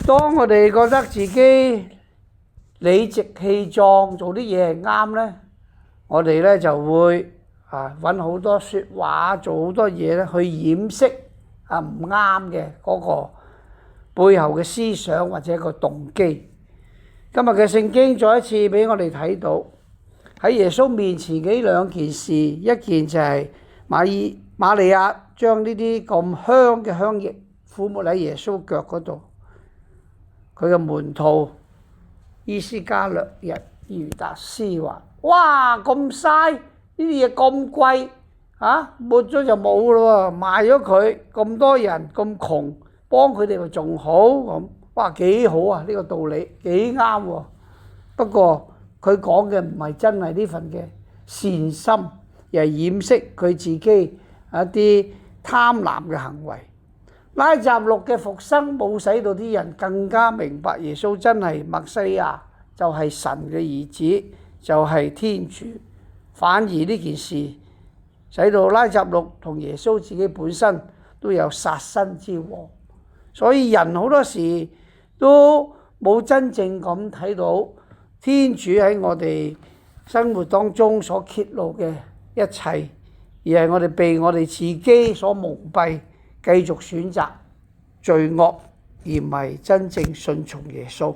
當我哋覺得自己理直氣壯做啲嘢係啱呢，我哋呢就會揾好多説話，做好多嘢呢去掩飾唔啱嘅嗰個背後嘅思想或者個動機。今日嘅聖經再一次俾我哋睇到喺耶穌面前嘅兩件事，一件就係瑪利亞將呢啲咁香嘅香液敷抹喺耶穌腳嗰度。佢嘅門徒伊斯加略人猶達斯話：哇，咁嘥，呢啲嘢咁貴抹咗就冇咯喎，賣咗佢，咁多人咁窮，幫佢哋咪仲好咁。哇，幾好啊！呢個道理幾啱喎。不過佢講嘅唔係真係呢份嘅善心，而係掩飾佢自己一啲貪婪嘅行為。拉匝祿嘅復生冇使到啲人更加明白耶穌真係默西亞，就係神嘅兒子，就係天主。反而呢件事使到拉匝祿同耶穌自己本身都有殺身之禍。所以人好多時都冇真正咁睇到天主喺我哋生活當中所揭露嘅一切，而係我哋被我哋自己所蒙蔽，繼續選擇罪惡，而唔係真正順從耶穌。